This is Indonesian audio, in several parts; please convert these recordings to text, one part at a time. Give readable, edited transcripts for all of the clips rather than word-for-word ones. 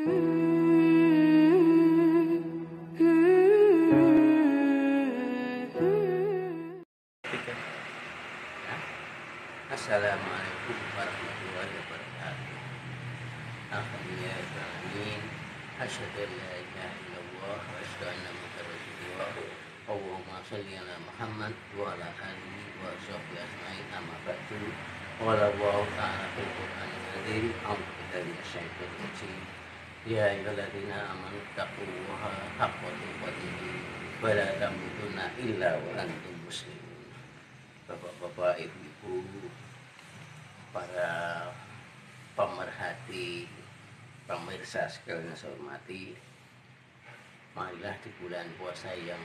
Assalamualaikum warahmatullahi wabarakatuh. Alhamdulillah, asyhadu an la ilaha illallah wa asyhadu anna muhammadar rasulullah. Allahumma shalli ala Muhammad wa ala alihi wa sahbihi ajmain, amma ba'du. Qala Allah ta'ala fil Qur'anil Karim, a'udzu billahi minasyaitonir rajim. Ya ayyuhalladzina amanu taqullaha haqqa tuqatih wa la tamutunna illa wa antum muslimun. Bapak-bapak, ibu-ibu, para pemerhati, pemirsa sekalian saya hormati, marilah di bulan puasa yang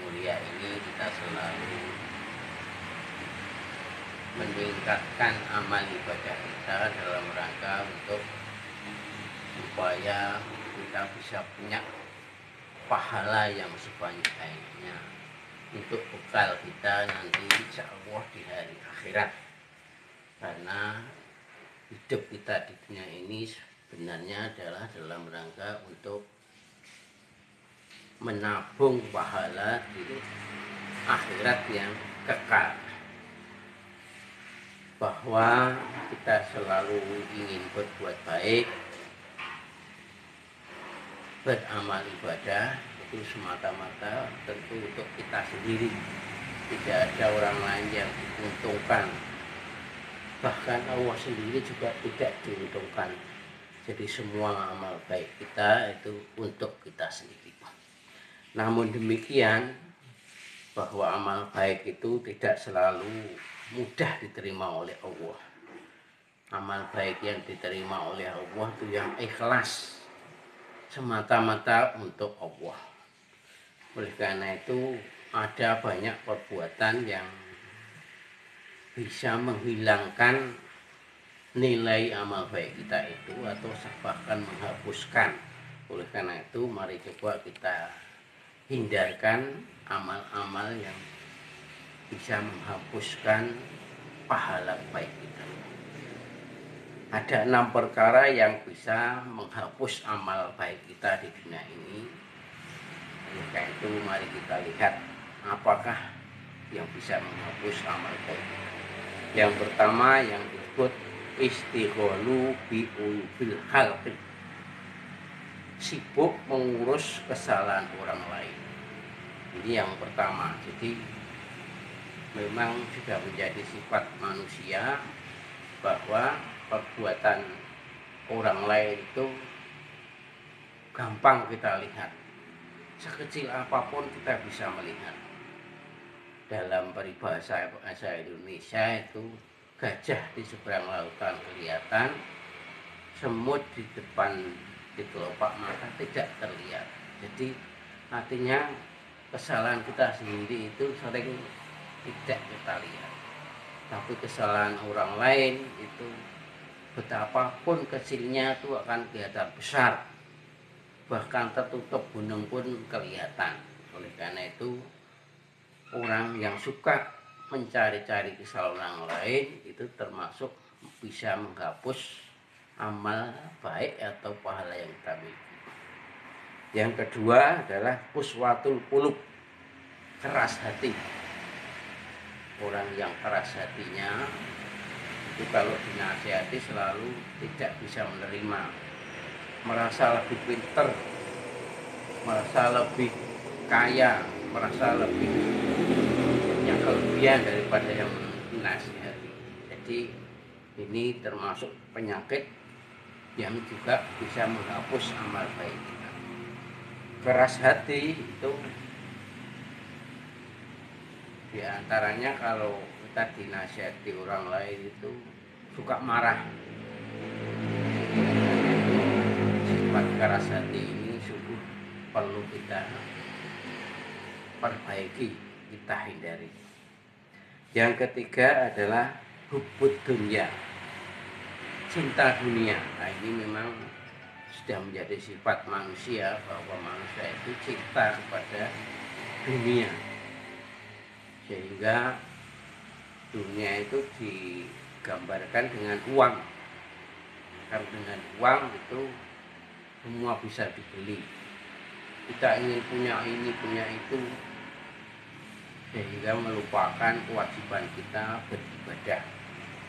mulia ini kita selalu meningkatkan amal ibadah kita dalam rangka untuk supaya kita bisa punya pahala yang sebanyak-banyaknya untuk bekal kita nanti insya Allah di hari akhirat. Karena hidup kita di dunia ini sebenarnya adalah dalam rangka untuk menabung pahala di akhirat yang kekal. Bahwa kita selalu ingin berbuat baik, beramal ibadah itu semata-mata tentu untuk kita sendiri, tidak ada orang lain yang diuntungkan, bahkan Allah sendiri juga tidak diuntungkan. Jadi semua amal baik kita itu untuk kita sendiri. Namun demikian, bahwa amal baik itu tidak selalu mudah diterima oleh Allah. Amal baik yang diterima oleh Allah itu yang ikhlas, semata-mata untuk Allah. Oleh karena itu ada banyak perbuatan yang bisa menghilangkan nilai amal baik kita itu atau bahkan menghapuskan. Oleh karena itu mari coba kita hindarkan amal-amal yang bisa menghapuskan pahala baik kita. Ada 6 perkara yang bisa menghapus amal baik kita di dunia ini. Oleh karena itu mari kita lihat apakah yang bisa menghapus amal baik kita. Yang pertama yang disebut istighalu bi uyubil khalqi, sibuk mengurus kesalahan orang lain. Ini yang pertama. Jadi memang sudah menjadi sifat manusia bahwa perbuatan orang lain itu gampang kita lihat. Sekecil apapun kita bisa melihat. Dalam peribahasa bahasa Indonesia itu gajah di seberang lautan kelihatan, semut di depan di kelopak mata tidak terlihat. Jadi artinya kesalahan kita sendiri itu sering tidak kita lihat, tapi kesalahan orang lain itu betapapun kecilnya itu akan kelihatan besar, bahkan tertutup gunung pun kelihatan. Oleh karena itu orang yang suka mencari-cari kesalahan orang lain itu termasuk bisa menghapus amal baik atau pahala yang kita miliki. Yang kedua adalah quswatul qulub, keras hati. Orang yang keras hatinya itu kalau dinasihati selalu tidak bisa menerima, merasa lebih pinter, merasa lebih kaya, merasa lebih punya kelebihan daripada yang dinasihati. Jadi ini termasuk penyakit yang juga bisa menghapus amal baik kita. Keras hati itu diantaranya kalau kita dinasihati orang lain itu suka marah. Sifat keras hati ini sungguh perlu kita perbaiki, kita hindari. Yang ketiga adalah hubbud dunya, cinta dunia. Nah, ini memang sudah menjadi sifat manusia bahwa manusia itu cinta kepada dunia, sehingga dunia itu digambarkan dengan uang. Karena dengan uang itu semua bisa dibeli. Kita ingin punya ini, punya itu, sehingga melupakan kewajiban kita beribadah.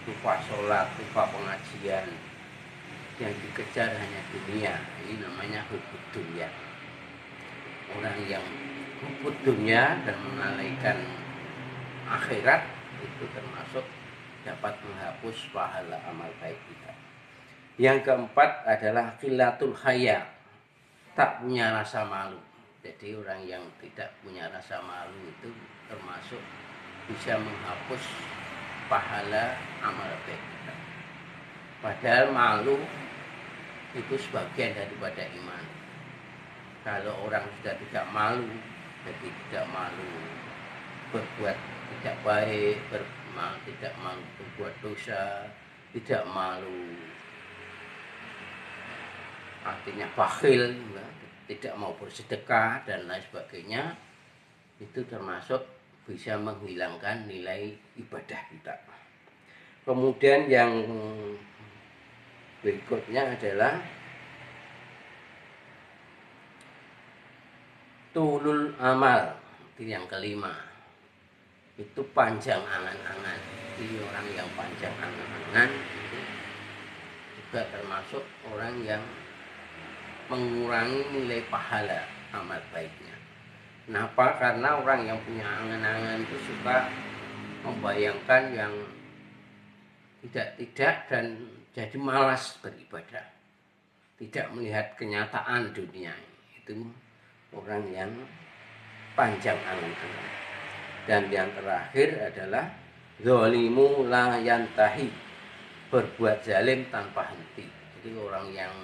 Lupa sholat, lupa pengajian. Yang dikejar hanya dunia. Ini namanya hubud dunia. Orang yang hubud dunia dan mengalaikan akhirat itu termasuk dapat menghapus pahala amal baik kita. Yang keempat adalah qillatul haya, tak punya rasa malu. Jadi orang yang tidak punya rasa malu itu termasuk bisa menghapus pahala amal baik kita. Padahal malu itu sebagian daripada iman. Kalau orang sudah tidak malu, jadi tidak malu berbuat tidak baik, tidak malu berbuat dosa, tidak malu artinya bakhil, tidak mau bersedekah dan lain sebagainya, itu termasuk bisa menghilangkan nilai ibadah kita. Kemudian yang berikutnya adalah tulul amal, itu yang kelima, itu panjang angan-angan. Jadi orang yang panjang angan-angan itu juga termasuk orang yang mengurangi nilai pahala amal baiknya. Kenapa? Karena orang yang punya angan-angan itu suka membayangkan yang tidak dan jadi malas beribadah, tidak melihat kenyataan dunia. Itu orang yang panjang angan-angan. Dan yang terakhir adalah zalimu la yantahi, berbuat zalim tanpa henti. Jadi orang yang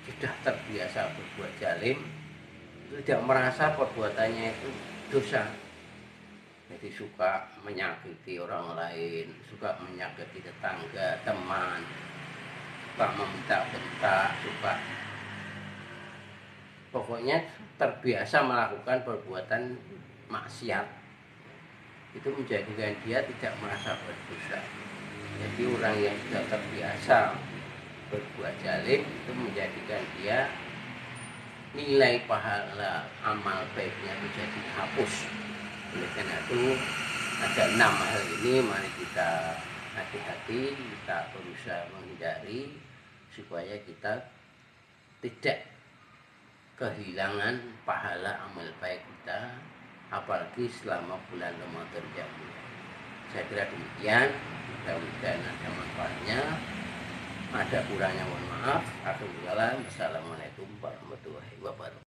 sudah terbiasa berbuat zalim tidak merasa perbuatannya itu dosa. Jadi suka menyakiti orang lain, suka menyakiti tetangga, teman, suka membentak-bentak, suka pokoknya terbiasa melakukan perbuatan maksiat. Itu menjadikan dia tidak merasa berdosa. Jadi orang yang sudah terbiasa berbuat zalim itu menjadikan dia nilai pahala amal baiknya menjadi hapus. Oleh karena itu ada 6 hal ini, mari kita hati-hati, kita berusaha menghindari supaya kita tidak kehilangan pahala amal baik kita, apalagi selama bulan Ramadan ini. Saya kira demikian, mudah-mudahan ada manfaatnya. Ada kurangnya mohon maaf. Assalamualaikum warahmatullahi wabarakatuh.